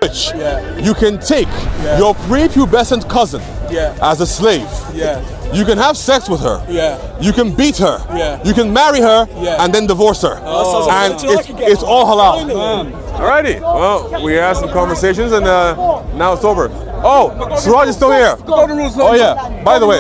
which you can take your prepubescent cousin as a slave. You can have sex with her. You can beat her. You can marry her and then divorce her. And it's all halal. Alrighty. Well, we had some conversations and now it's over. Oh, Siraj is still here. Oh yeah. By the way,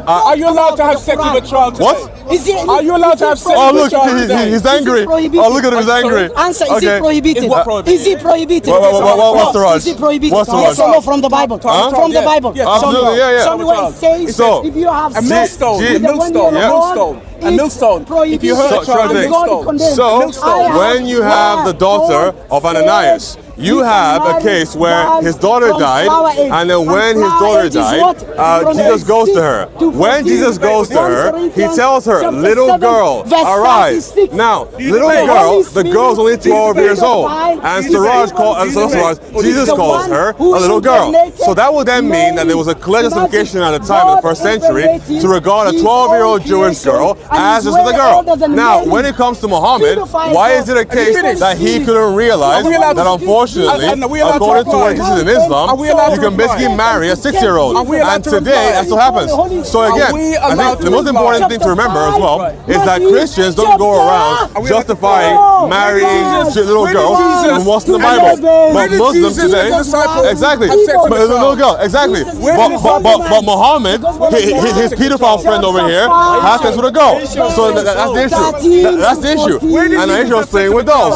are you allowed to have sex with a child today? What? Are you allowed to have sex Oh with a look, child today? he's angry. Oh look at him, he's angry. Answer, is it prohibited? Is it prohibited? What's Siraj? Is it prohibited? What's Siraj? Yes or no from the Bible? From the Bible. Absolutely, yeah. Somewhere it says So, if you have A sex millstone. with a one-year-old, A millstone. If you hurt a child, a millstone. So, when you have the daughter of Ananias, you have a case where his daughter died, and then when his daughter died, Jesus goes to her. When Jesus goes to her, he tells her, little girl, arise. Now, little girl, the girl's only 12 years old, and Jesus calls her a little girl. So that would then mean that there was a clear justification at the time in the first century to regard a 12-year-old Jewish girl as just a girl. Now, when it comes to Muhammad, why is it a case that he couldn't realize that unfortunately, according to what it is in Islam, you can basically marry a 6-year-old, and today that's what happens. So again, I think the most important thing to remember as well is that Christians don't go around justifying marrying little girls in what's in the Bible. But Muslims today, exactly, but it's a little girl, exactly. But Muhammad, his pedophile friend over here, has sex with a girl. So that's the issue. That's the issue. And the issue is playing with dolls.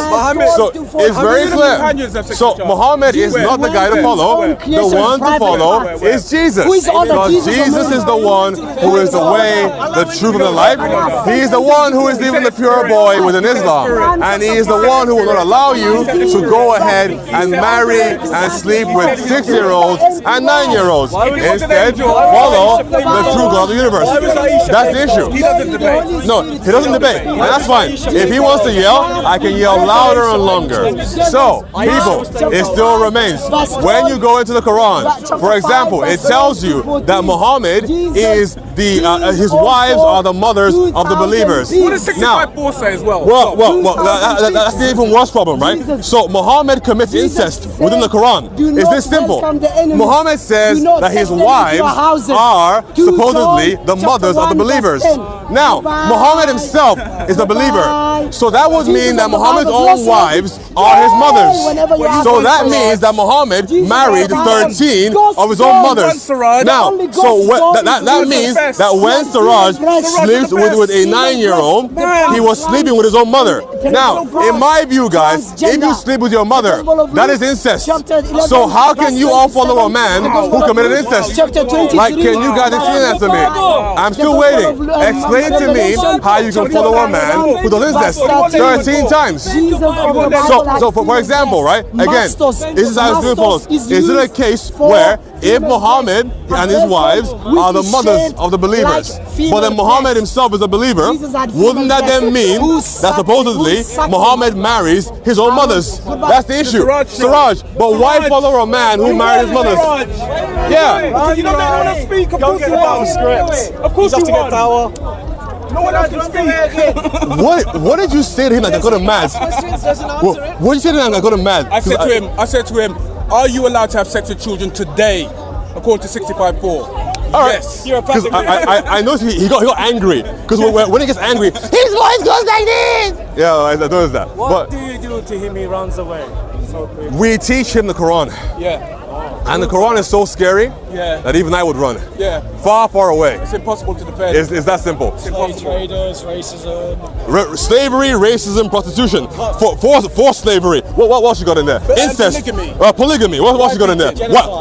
So it's very clear. So Muhammad is not the guy to follow. The one to follow is Jesus. Because Jesus is the one who is the way, the truth, and the life. He is the one who is even the pure boy within Islam. And he is the one who will not allow you to go ahead and marry and sleep with 6-year-olds and 9-year-olds. Instead, follow the true God of the universe. That's the issue. No, he doesn't debate. And that's fine. If he wants to yell, I can yell louder and longer. So, people, it still remains. When you go into the Quran, for example, it tells you that Muhammad is his wives are the mothers of the believers. What does 654 say as well? That's the even worse problem, right? So Muhammad commits incest within the Quran. It's this simple. Muhammad says that his wives are supposedly the mothers of the believers. Now, Muhammad himself is a believer. So that would mean that Muhammad's own wives are his mothers. So that means that Muhammad married 13 of his own mothers. Now, so that means that when Siraj sleeps with a 9-year-old, he was sleeping with his own mother. Now, in my view, guys, if you sleep with your mother, that is incest. So how can you all follow a man who committed incest? Like, can you guys explain that to me? I'm still waiting. Explain to me how you can follow a man who does incest 13 times. So for example, right, again, this is how it's doing for us. Is it a case where if Muhammad and his wives are the mothers of the believers, but then Muhammad himself is a believer, wouldn't that then mean that supposedly Muhammad marries his own mothers? That's the issue. Siraj, but why follow a man who married his mothers? Yeah. You don't want to speak. Don't get the script. Of course you get power. No one else can speak. What did you say to him that got him mad? What did you say to him that got him mad? I said to him, are you allowed to have sex with children today, according to 65.4? Yes. Because I noticed he got angry. Because when he gets angry, his voice goes like this. Yeah, I noticed that. What do you do to him? He runs away. So we teach him the Quran. Yeah. And the Quran is so scary that even I would run. Yeah. Far, far away. It's impossible to defend. It's that simple. Slave traders, racism. Slavery, racism, prostitution. Forced slavery. What else you got in there? Incest. Polygamy. Polygamy. What else you got in there?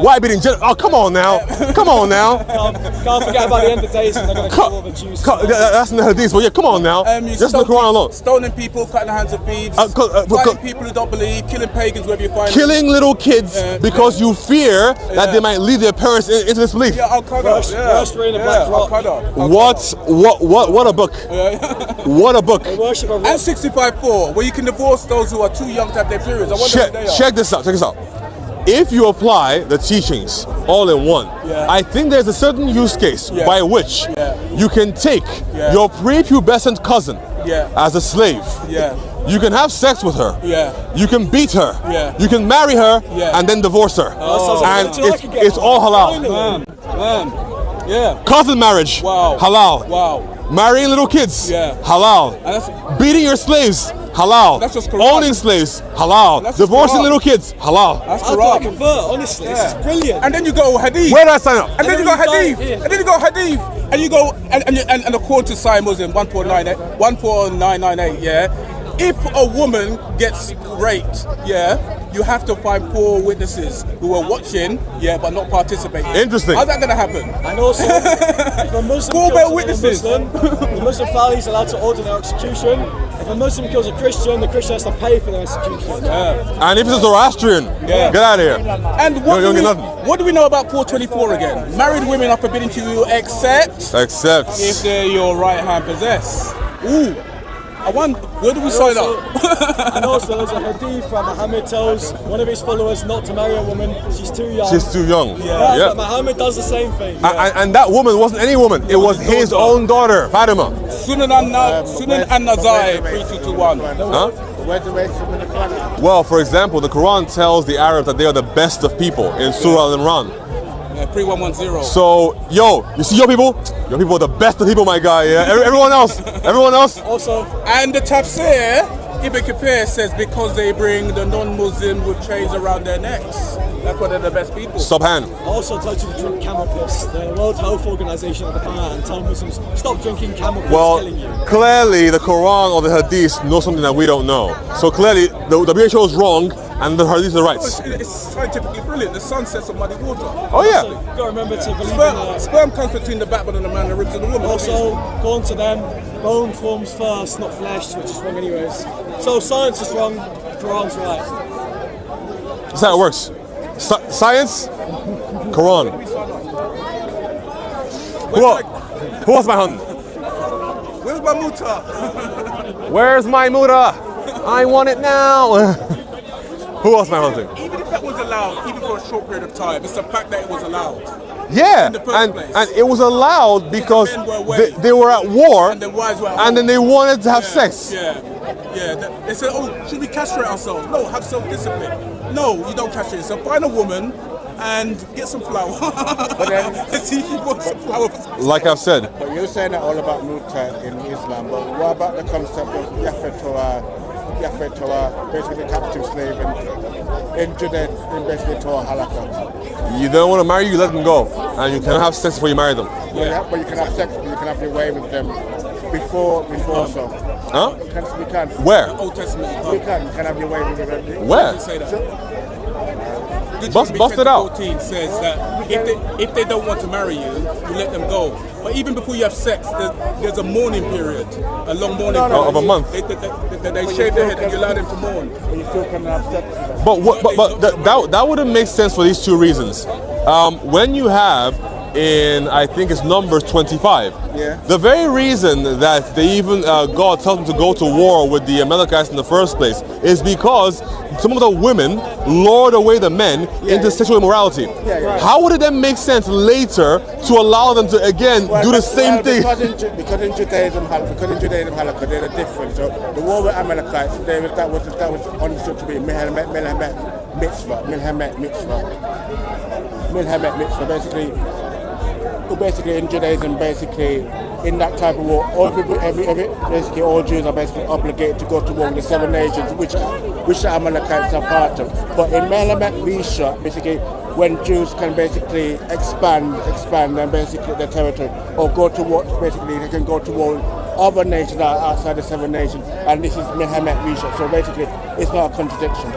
Why beating Oh, come on now. Come on now. Can't forget about the end of days when they're going to kill all the Jews. That's in the hadith. But yeah, come on now. Just the Quran alone. Stoning people, cutting the hands of thieves. Fighting people who don't believe. Killing pagans wherever you find them. Killing little kids because you fear that they might lead their parents into disbelief. Yeah, Worst rain of Black Rock. What a book. What a book. And 65.4, where you can divorce those who are too young to have their periods. I wonder who they are. Check this out. If you apply the teachings all in one, I think there's a certain use case by which you can take your prepubescent cousin as a slave. You can have sex with her. Yeah. You can beat her. Yeah. You can marry her Yeah. and then divorce her. And it's all halal. Man. Yeah. Cousin marriage. Wow. Halal. Wow. Marrying little kids. Yeah. Halal. And that's, Beating your slaves. Halal. That's just Quran. Owning slaves. Halal. That's just Divorcing Quran. little kids. Halal. that's How do I Quran. convert? Honestly, this is brilliant. And then you go hadith. Where do I sign up? And then you go hadith. Yeah. And then you go hadith. And you go and according to Sahih Muslim 1.998, yeah. If a woman gets raped, yeah, you have to find 4 witnesses who are watching, yeah, but not participating. Interesting. How's that gonna happen? And also, if a Muslim 4 kills better another witnesses. Muslim, the Muslim family is allowed to order their execution. If a Muslim kills a Christian, the Christian has to pay for their execution. And if it's a Zoroastrian, Yeah. get out of here. And You don't get nothing. what do we know about 424 again? Married women are forbidden to except Except. if they're your right hand possess. Ooh. I wonder, where do we sign up? And also, there's a hadith where Muhammad tells one of his followers not to marry a woman. She's too young. She's too young. But Muhammad does the same thing. And that woman wasn't any woman. It was his own daughter, Fatima. Sunan an-Nasai 3221. Huh? Where's the racism in the Quran? Well, for example, the Quran tells the Arabs that they are the best of people in Surah Al-Imran. 3110. So, yo, you see your people? Your people are the best of people, my guy. Yeah. Everyone else. Also, And the tafsir, Ibn Kathir says because they bring the non-Muslim with chains around their necks. That's why they're the best people. Subhan. also told you to drink camel piss. The World Health Organization of the Quran and tell Muslims stop drinking camel piss, Well, killing you. clearly the Quran or the Hadith know something that we don't know. So clearly the WHO is wrong and the Hadith are right. It's scientifically brilliant. The sun sets on muddy water. Oh yeah. So, you've got to remember to believe in Sperm comes between the backbone of the man and the ribs of the woman. Also, according to them, bone forms first, not flesh, which is wrong anyways. So science is wrong, Quran's right. That's how it works. Science, Quran. Who else am I hunting? Where's my muta? Where's my muta? I want it now. Who else am I hunting? Even if that was allowed, even for a short period of time, it's the fact that it was allowed. Yeah, In the first place. and it was allowed because men were away. they were at war And the wives were at and then home. they wanted to have sex. Yeah. They said, oh, should we castrate ourselves? No, have self-discipline. No, you don't castrate yourself. Find a woman and get some flour. Let's see if you want some flour. Like I've said, But you're saying that all about Muta in Islam, but what about the concept of Yafet Torah, basically the captive slave in Judaism, in basically Torah halakha? you don't want to marry you, let them go. And you can have sex before you marry them. But you can have sex, you can have your way with them before so. Huh? We can. Where? Old Testament. You can have your way with them. Where? Say that. Bust it out. 14 says that if they don't want to marry you, you let them go. But even before you have sex, there's a mourning period, a long mourning period. Of a month. They shave their head and you allow them to mourn. But you still can have sex with them. But that wouldn't make sense for these 2 reasons. When you have in, I think it's Numbers 25, the very reason that they even God tells them to go to war with the Amalekites in the first place is because some of the women lured away the men into sexual immorality. How would it then make sense later to allow them to again do the same thing? Because in Judaism halakha, they're different. So the war with Amalekites, that was understood to be Milhamet mitzvah. Basically in Judaism, in that type of war, all Jews are basically obligated to go to war with the 7 nations, which the Amalekites are part of. But in Melamet Misha, basically, when Jews can basically expand and basically their territory, or go to war, basically they can go to war with other nations outside the 7 nations, and this is Melamet Misha. So basically, it's not a contradiction.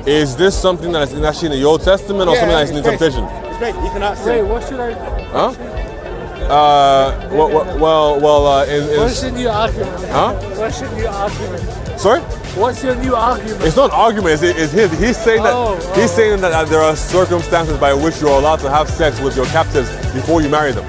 Is this something that is actually in the Old Testament or something that is in interpretation? You cannot say. Wait, what should I... Huh? What's your new argument? Huh? What's your new argument? Sorry? What's your new argument? It's not an argument. It's his. He's saying that there are circumstances by which you're allowed to have sex with your captives before you marry them.